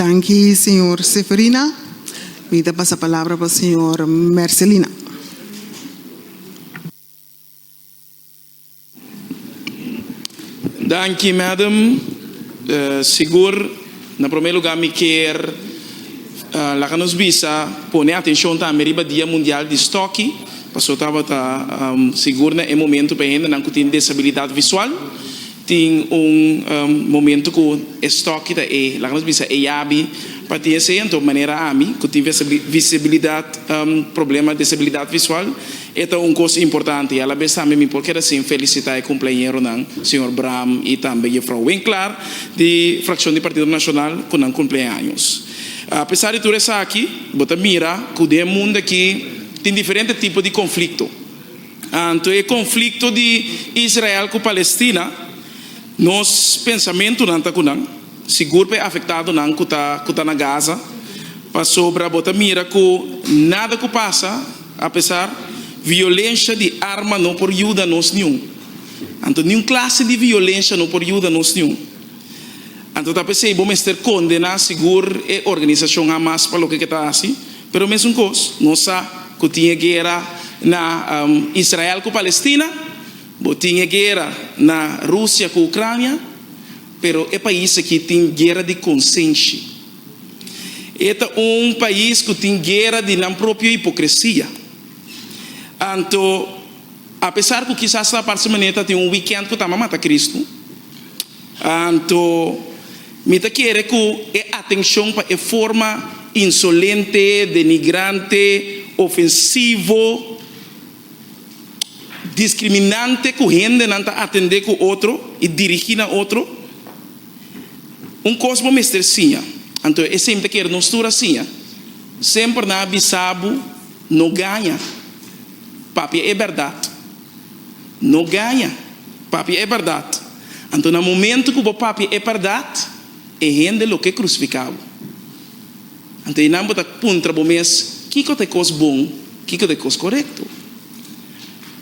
Danke, señor Seferina. Me da pasa a palavra para o senhor Marcelina. Danke, madam. Seguro, na primeiro lugar, me quer lá que nos visa pôr atenção também para o Dia Mundial de Estoque. Passou estava seguro no momento para ainda não tem disabilidade visual. Tem momento que estoque da lá que nos visa EABI para ter esse então maneira a mim que tem visibilidade problema de disabilidade visual é coisa importante. Ela bem também porque assim felicitar o companheiro não senhor Bram e também a Frau Winkler de fração do Partido Nacional com não cumpleaños. Apesar de tudo isso aqui, bota mira que o mundo aqui tem diferentes tipos de conflito. Então, o conflito de Israel com Palestina, nos pensamentos não está com seguro é afetado não que está na Gaza, para sobre bota mira que nada que passa, apesar violência de arma não por ajuda nos nenhum. Então, nenhuma classe de violência não por ajuda nos nenhum. Então, tá pensei, vamos ter condenar seguro a organização Hamas para o que está assim, pero mesmo coisa, não sabe que tinha guerra na Israel com Palestina, tinha guerra na Rússia com Ucrânia, pero é país que tem guerra de consciência. É país que tem guerra de não própria hipocrisia. Então, apesar que quizás na parte maneta tem weekend que está mata Cristo, então, me quer que a atenção para a forma insolente, denigrante, ofensivo, discriminante que gente não está atendendo com o outro e dirigindo a outro. Coisa para mestre sim. Então, é sempre que não estou assim. Sempre na bisabo não ganha. Papi é verdade. Não ganha. Papi é verdade. Então, no momento que o papi é verdade, é gente o que é crucificado. Então, não botar ponto para mês. Que é coisa bom, que é coisa correto.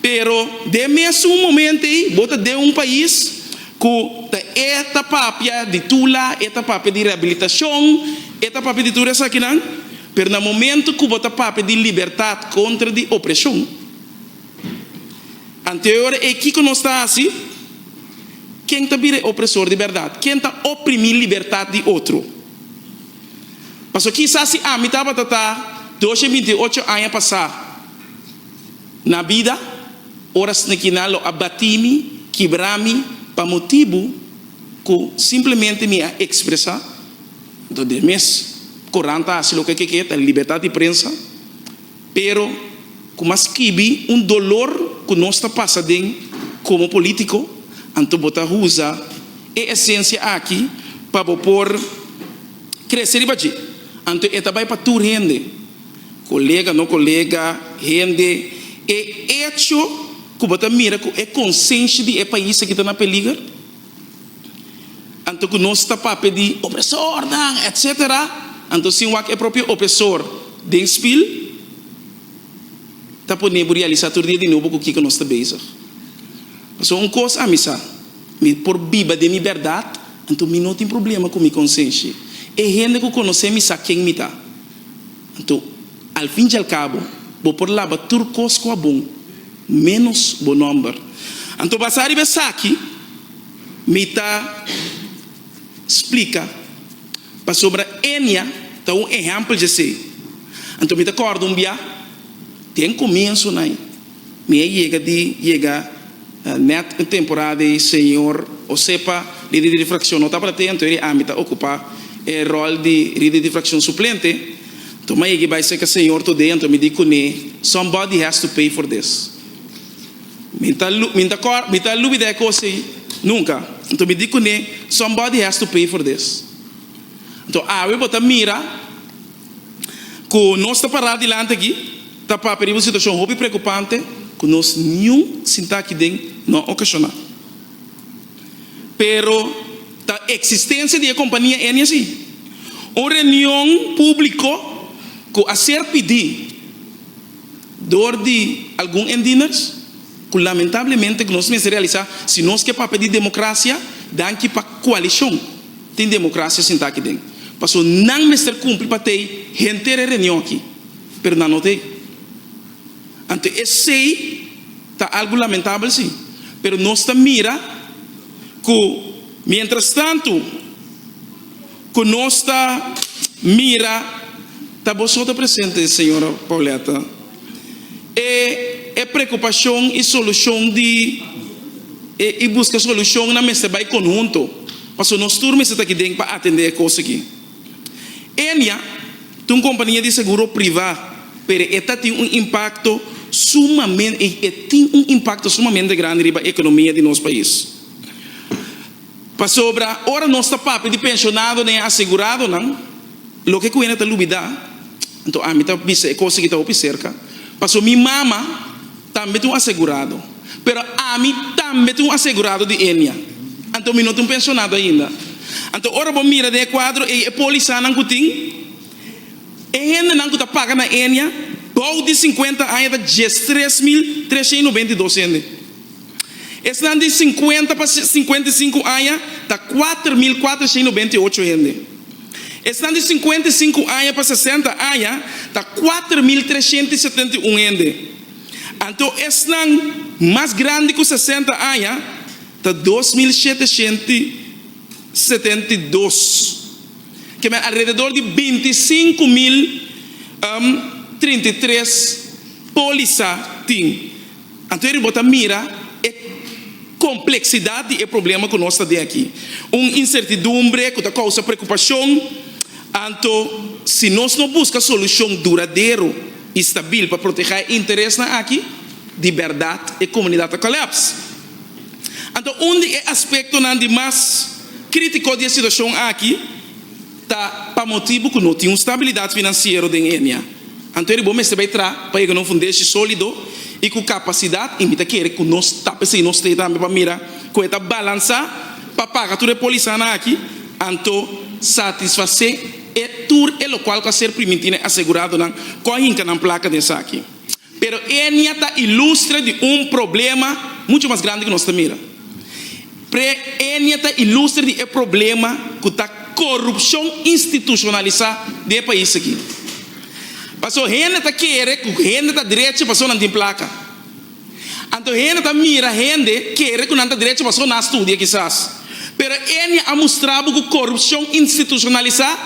Pero, de mesmo momento, bota de país que esta papia de tula, esta papia de reabilitação, esta papia de tudo isso aqui, não? Pero no momento que bota papia de liberdade contra de opressão. Anterior, é que nós está assim, quem está vira opressor de verdade? Quem está oprimir liberdade de outro? Porque quizás se a mim estava 2028 anos passar na vida, horas naquilo abatimi, quebrami, para motivo que simplesmente me expressar, do mês 40 assim o que é a liberdade de imprensa, pero como escrevi dolor que nós está passando como político, então botar usa a essência aqui para pôr crescer e bater. Então é também para tu rende. Colega, não colega, gente, é hecho que você mira que é consciência de país que está na perigo. Então, que nós está para pedir opressor, etc. Então, se é próprio opressor de espírito, está podendo realizar tudo de novo com o que nós está bezig. Então, coisa a missa, por viva de liberdade, então, não tem problema com a minha consciência. É gente que conhece missa quem me dá. Então, al fim e al cabo, vou por lá bater coisas com a bom, menos bom número. Então, passar e aqui, me está explica para sobre a Enya, tá exemplo de ser. Então, me está acordo dia, tem começo né? Me chega net temporada de senhor, ou sepa, líder de fração, não está para ter, então ele me está ocupar o rol de líder de fração suplente. Então, mas vai ser que o senhor todo dentro me diz que somebody has to pay for this. Me tá lúbida é coisa nunca. Então, me diz que somebody has to pay for this. Então, eu botar mira que nós está parado diante aqui, está para pedir uma situação muito preocupante, que nós nenhum sinta aqui dentro não ocasionar. Pero, a existência de companhia é assim. Uma reunião pública que a ser pedir dor de algum indígenas que lamentavelmente que nós mesmos realizar se nós que para pedir democracia dan que para coalição tem democracia sem estar aqui dentro Paso não mestre cumpre para ter gente reunião aqui, pero não tem. Então esse tá algo lamentável sim, pero nós está mira que mientras tanto que nós está mira tá você presente, senhora Pauleta, é preocupação e solução de e busca solução na mesa vai conjunto. Paso nós turmas está aqui dentro para atender a coisa aqui. Enia tem uma companhia de seguro privado, pero esta tem um impacto sumamente grande na economia de nosso país. Para sobre ora nossa papel de pensionado nem assegurado não, lo que cuida está lubida. Então a mim tá bisa coisa que está op cerca. Paso minha mama também tem um assegurado, pero a mim também tem um assegurado de Enia. Então eu não tenho pensionado ainda. Então ora bom mira de quadro e polícia não tem. E ainda não está paga na Enia, bom de 50 anos da 13.392 ainda. Esse de 50 para 55 anos está 4.498 ainda. Esse de 55 anos para 60 anos está 4.371 ainda. Então esse mais grande que 60 anos está 2.772. Que é alrededor de 25.033 polícia tem. Então ele bota mira a complexidade e problema que nós temos aqui. Incertidumbre que causa preocupação. Então, se nós não buscamos solução duradoura e estável para proteger interesse aqui, de verdade a comunidade colapsa. Então, é aspecto de mais crítico da situação aqui tá para motivo que não tem estabilidade financeira de Enia. Então ele bom mestre vai tra para que não fundeche sólido e com capacidade invita querer que nós tape se nós tem também para mira com esta balança para pagar tudo polícia aqui, então satisfazer e tur e local que ser permitido assegurado não corre na placa dessa aqui. Pero Enia tá ilustra de problema muito mais grande que nós tá mira. Enia está ilustra de problema que está corrupção institucionalizada do país aqui. Passou gente está querer que gente está direito passou não tem placa. Então gente está mira gente querer que não está direito passou na estudia quizás. Pero Enia a mostrar que corrupção institucionalizada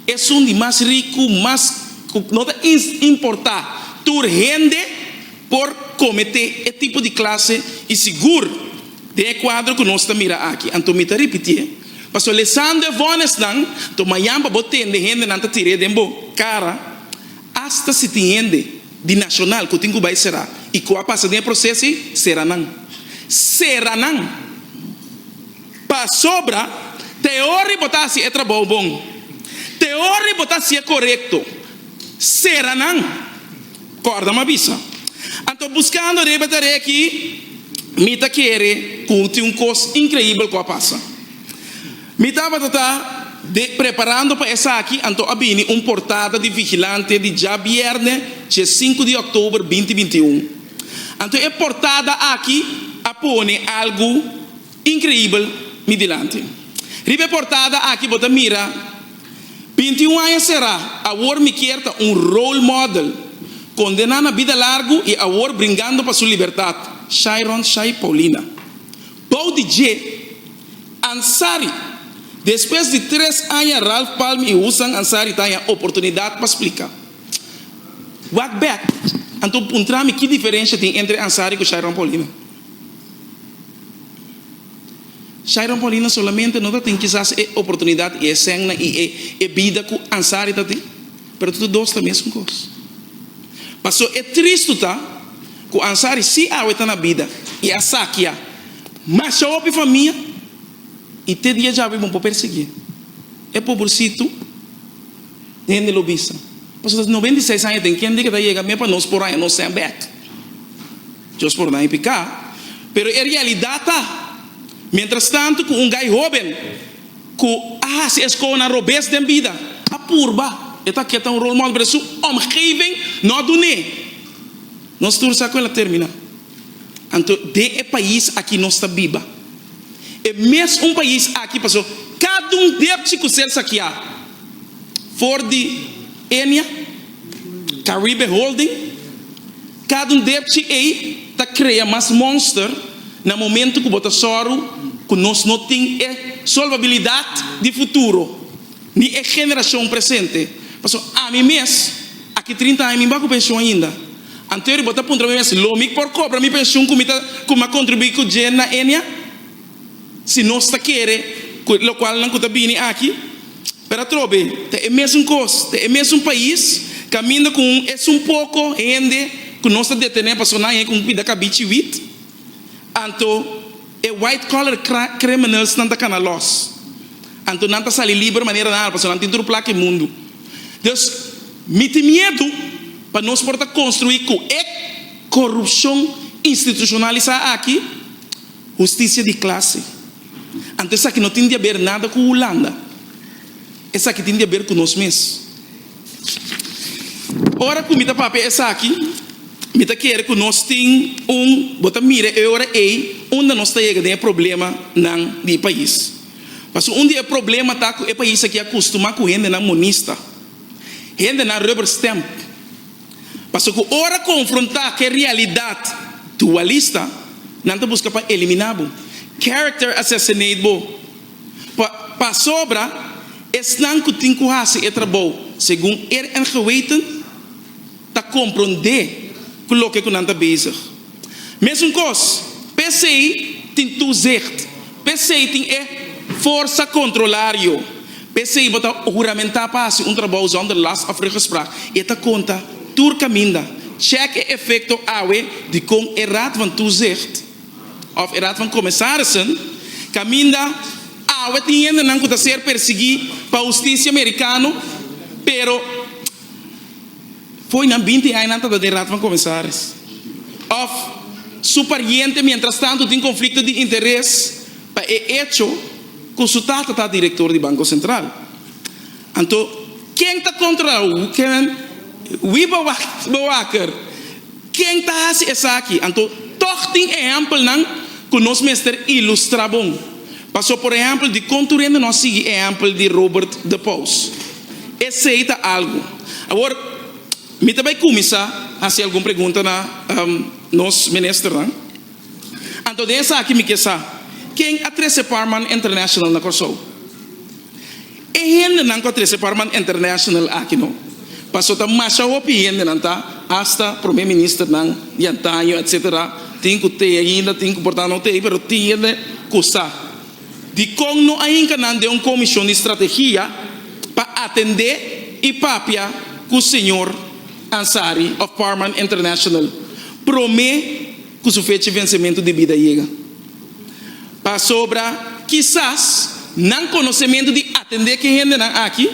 é um de mais rico, mais não importar tur gente por cometer esse tipo de classe e seguro de quadro que nós estamos mirando aqui. Então, me está repetindo. Pastor Alessandro Vones, então, amanhã, para botar de gente, não está tirando de cara, hasta se tem de nacional, que o tempo vai ser. E com a passada de processo, será não. Será não. Para sobra, teoria botar se é trabalho bom. Teoria botar se é correto. Será não. Corda uma visa. Então, buscando debater aqui, me está querendo que um coisa incrível que passa. Me estava preparando para essa aqui, então abini portada de vigilante de já viernes, dia 5 de outubro 2021. Então a portada aqui apone algo incrível me dilante. Ribe portada aqui bota mira 21 anos será agora me quer role model condenando a vida largo e agora brigando para sua liberdade. Sharon Shai Paulina. Paul DJ Ansari. Depois de 3 anos, Ralph Palme e Usan Ansari têm a oportunidade para explicar. Walk back. Então, perguntar-me que diferença tem entre Ansari e Sharon Paulina. Sharon Paulina solamente não tem quizás a oportunidade e a cena e a vida que Ansari tem. Mas todos dois também são coisas. Passou é triste, tá? Que Ansari se está na vida e a saquia, mas a outra família e te dia já vamos perseguir. É pobrecito, nem lobista. Passou 96 anos tem quem diga que chega mesmo para nós por aí, nós sem back. Just por aí picar. Pero a realidade tá. Mientras tanto, com gajo jovem, que se escolhe na robês de vida, a purba, está aqui um role model, mas o omgeving não dune. Nós todos com ela termina. Então, de país aqui nós está viva. E mesmo país aqui passou, cada deve se cozer saquear. voor die Enia, Caribe Holding, cada deve tá cria mais monster no momento que bota soro que nós não tem solvabilidade de futuro, nem geração presente. Passou a mim mesmo, aqui 30 anos, eu pensão ainda. Anterior, bota ponto mesmo, lomik por cobra minha pensão como contribuir com o dinheiro na Enia. Se nós está querendo, o qual não está bem aqui, para trobe, é mesmo coisa, é mesmo país, caminha com um pouco ainda que nós está detendo para sonar com vida cabite wit, então é white collar criminals não está cana loss, então não está sair livre maneira nada, para sonar tem placa no mundo. Deus me tem medo para nós portar construir com corrupção institucionalizada aqui, justiça de classe. Então, essa aqui não tem a ver nada com a Holanda. Essa aqui tem a ver com nós mesmos. Ora, como está papel essa aqui, me quer que nós tem bota mira, ora onde nós tem problema no país. Mas onde é problema está com o país aqui acostuma com gente na monista, gente na rubber stamp. Mas que ora confrontar que a realidade dualista, não está busca para eliminar. Character assassinate pa sobra não que tem que fazer trabalho segundo geweten ta compreender o que não está bezig. Mesmo coisa, PCI tem toezicht, PCI tem força controlario, PCI bota juramentar para trabalho zonder last afgespraak, eta conta turcaminda, check effecto awe de com raad van toezicht. Of raad van commissarissen, caminda a tiende não que ser perseguido para a justiça americana, pero foi na 20 anos da raad van commissaris. Of su pariente, mientras tanto, tem conflito de interesse para é hecho com su tata diretor do Banco Central. Então, quem está contra o quem bewaker, quem está fazendo isso aqui? Então, toch tem exemplo não que nós mestre ilustra bom. Passou por exemplo de conturendo nós sigue exemplo de Robert de Paus. Esse é algo. Agora, me também começar a fazer alguma pergunta na nosso ministro, não? Então, dessa aqui me quer saber quem é Tracy Parman International na Corsou? E gente não com Tracy Parman International aqui não. Passou a mais a opinião não tá hasta primeiro-ministro não Yantanho etc. Tem que ter ainda, tem que portar não ter, mas tem que custar. De como não ainda não de uma comissão de estratégia para atender e papia com o senhor Ansari of Parman International promete que o feito de vencimento de vida chega. Para sobra, quizás, não conhecimento de atender que gente aqui,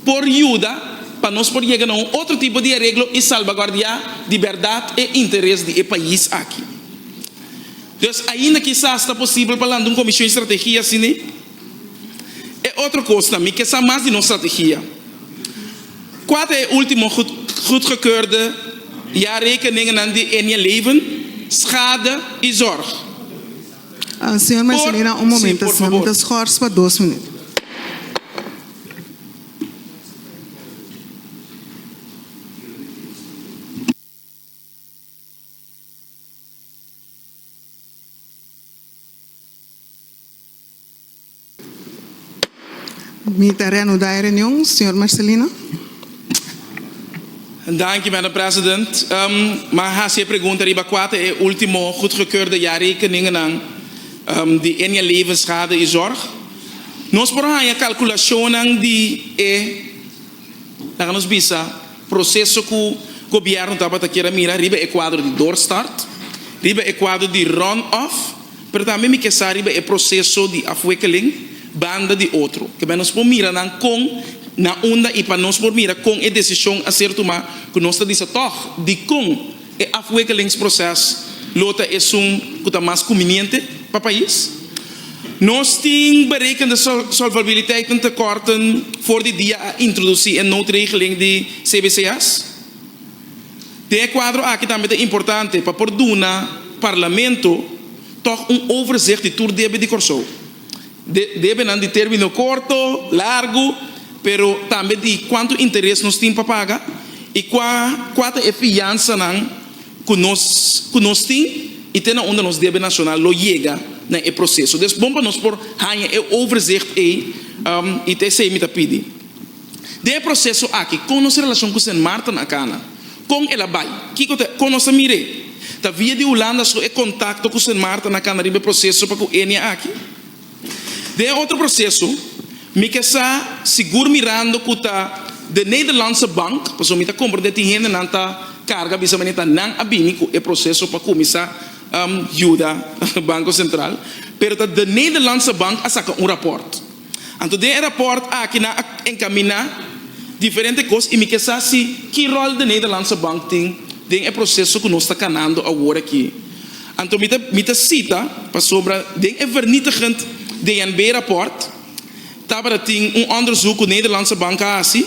por ajuda para nós poder chegar a um outro tipo de arreglo e salvaguardar liberdade e interesse do país aqui. Então, ainda quizás está possível falando de uma comissão de estratégia assim, é outra coisa também, que é mais de nossa estratégia. Qual é o último goedgekeurde jaarrekeningen die in je leven, schade e zorg? Senhor Marcelino, momento, por favor. das horas para 2 minutos. Me reanudar a reunião, senhor Marcelino. Dank u, madam president. Maar als je pergunta riba quat é o último goedgekeurde jaarrekeningen die in je levensschade en zorg. Nós por aí a calculação de nós nos bisa processo que o governo estava a querer mirar riba é quadro de doorstart, riba é quadro de run-off, mas também me quer saber riba é processo de afwekeling banda de outro, que nós por mira não com na onda e para nós por mira com a decisão a ser tomada que nós está dizendo toch de com é afwekelingsprocesso lota é que está mais conveniente para o país. Nós temos berekende solvabiliteit en tekorten voor die dia a introduzir een noodregeling de CBCS. De quadro aqui também é importante para por duna parlamento toch overzicht de tour debe de corso. Debe nan de termino corto, largo, pero também de quanto interesse nós temos para pagar e quanto é fiança que nós temos e tem onde nós deve nacional lo chega no processo. Dus bom para nós por ganhar overzicht e te sei me tá pedi. De processo aqui com nossa relação com Saint Martin na cana, com ela vai, que com nossa mire, tá via de Holanda só é contato com Saint Martin na cana ribe processo para com Enia aqui. De outro processo, me que sa seguro mirando que tá de Nederlandse bank, porque me tá comprando de gente não tá carga bisa manita não abini com o processo para começar ajuda Banco Central, pero tá de Nederlandse bank a sacar rapport. Então de rapport aqui na encaminhar diferentes coisas e me que sa se que rol de Nederlandse bank tem o processo que nós está canando agora aqui. Então me tá cita para sobre den vernietigend DNB rapport. Tava tem onderzoek que Nederlandse bank assim.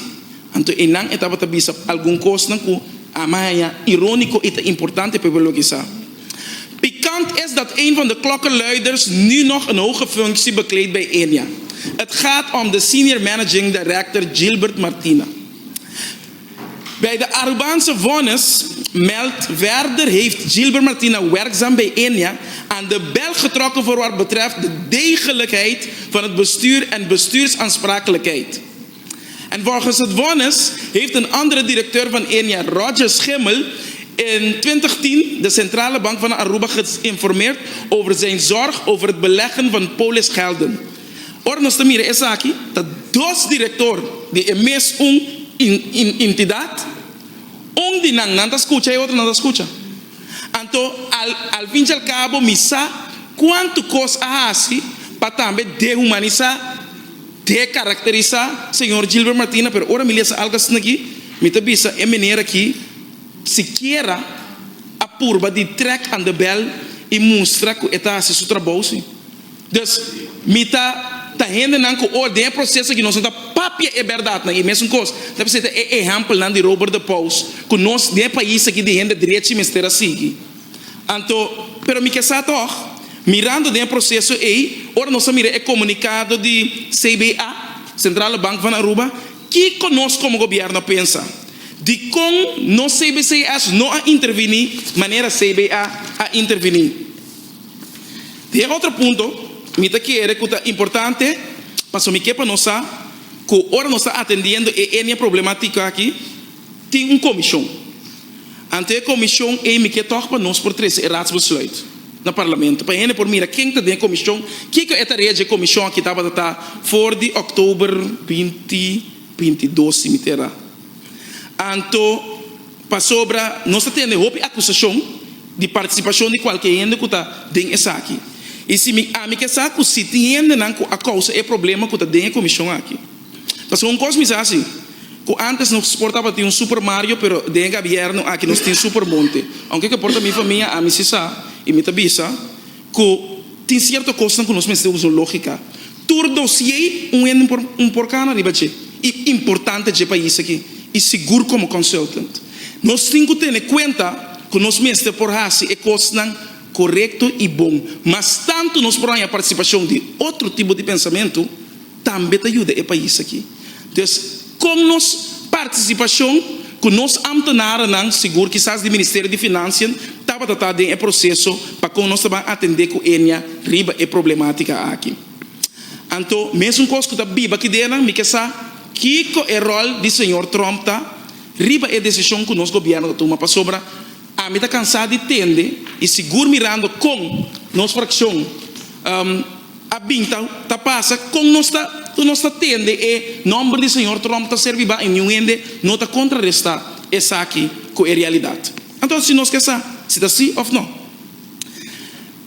Então enang etapa tá bisa algum coisa que amaya irônico e importante para o que sa. Pikant is dat een van de klokkenluiders nu nog een hoge functie bekleedt bij Enia. Het gaat om de senior managing director Gilbert Martina. Bij de Arubaanse vonnis meldt verder heeft Gilbert Martina werkzaam bij Enia aan de bel getrokken voor wat betreft de degelijkheid van het bestuur en bestuursaansprakelijkheid. En volgens het vonnis heeft een andere directeur van Enia, Roger Schimmel, in 2010 de Centrale Bank van Aruba geïnformeerd over zijn zorg over het beleggen van polisgelden. Ornos te mire esa aqui, dat dos director de emes entidad, di nanta escucha y otro nanta escucha. Anto al fin y al cabo misa quanto cosa hace para también dehumanizar, decaracterizar señor Gilbert Martina, pero ahora me lesa algo aqui, me te bisa en manera aqui sequer a purba de trek aan de bel e mostra que está se seu trabalho. Dus me tá rende não que o de processo que nós não papia é verdade, não é mesmo coisa. Deve ser exemplo não de Robert de Paus, que nós de país aqui de rende direito e mistério assim. Então, pero me que sa toch mirando de processo aí, ora nós mira é comunicado de CBA, Centrale Bank van Aruba, que conosco como governo pensa. De com no CBCS não a intervenir, maneira CBA a intervenir. De outro ponto, me te quer que é importante, para me que para nós que ora nós atendendo e a problemática aqui, tem comissão. Ante a comissão e me que toca para nós por 3 raadsbesluit no parlamento. Para ele por mira quem está dentro da comissão, que é a rede de comissão que estava for de outubro 2022 se me terá. Então, para sobre, nós temos a acusação de participação de qualquer ente que está dentro aqui. E se me que sabe se tem a causa é problema que está dentro da comissão aqui. Porque um coisa me assim, que antes nós exportava de Super Mario, pero dentro do governo aqui nós temos Super Monte. Aunque que porta minha família a mim se sabe e me tabisa que tem certa coisa que nós temos lógica. Tur dossier porcano ribache e importante de país aqui. E seguro como consultant. Nós temos que ter em conta que nós mesmos por raça é coisa correto e bom, mas tanto nós por a participação de outro tipo de pensamento também ajuda o país aqui. Então, com nossa participação, com nós ambtenares não seguro que quizás do Ministério de Finanças estava tratando em processo para que nós também atender com Enia riba é problemática aqui. Então, mesmo coisa que está viva aqui dentro, me quer que é o rol do senhor Trump tá riba é decisão que o nosso governo toma para sobra a mim está cansado de entender e seguro mirando com nossa fração a binta tá passa com nossa tende e nome do senhor Trump está servindo em nenhum ende não está contrarrestar essa aqui com a realidade. Então se nós queremos se está sim ou não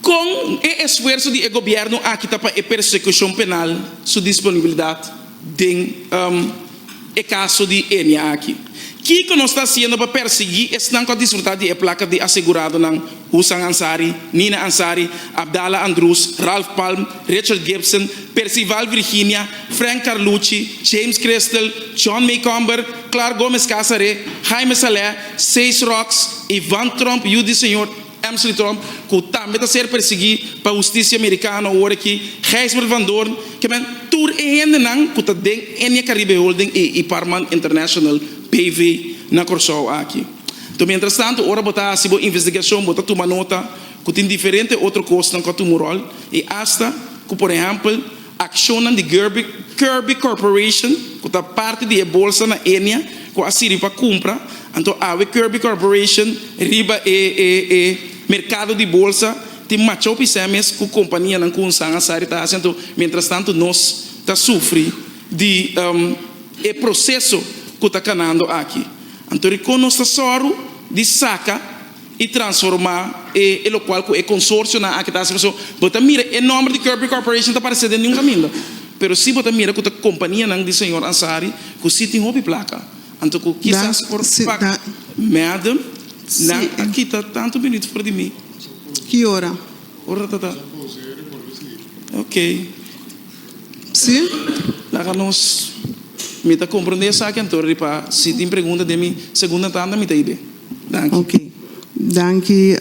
com o esforço do governo aqui está para a persecução penal sua disponibilidade de caso de Enia aqui. Que nós está fazendo para perseguir estão com a desfrutar de placa de assegurado não Hussein Ansari, Nina Ansari, Abdallah Andrews, Ralph Palm, Richard Gibson, Percival Virginia, Frank Carlucci, James Crystal, John Maycomber, Clark Gomez Casare, Jaime Saleh, Seis Rocks, Ivan Trump, Judy Senhor, Amsterdam Trump, que também está ser perseguido para a justiça americana, agora que Gijsberg van Doorn, que men tour ainda não, que está dentro Enia Caribe Holding e Parman International PV na Corsau aqui. Então, mientras tanto, ora botar se boa investigação, botar tomar nota, que tem diferente outro custo na Cotumurol, e hasta que, por exemplo, ação de Kirby Corporation, que está parte da bolsa na Enia, que a Siri para compra, então a Kirby Corporation riba mercado de bolsa tem machou pisemes com companhia não com sanga sari tá então mientras tanto nós tá sofre de processo que está canando aqui então reconosce soro de saca e transformar o qual é consórcio na aqui tá situação bota mira o nome de Kirby Corporation tá parecendo em nenhum caminho pero se bota mira que a companhia não de senhor Ansari que se tem hobby placa então quizás por madam não aqui tá tanto bonito para de mim que hora? Ora tá ok sim? lá nós me tá compreender essa que então para se tem pergunta de mim segunda tanda me tá aí ok danke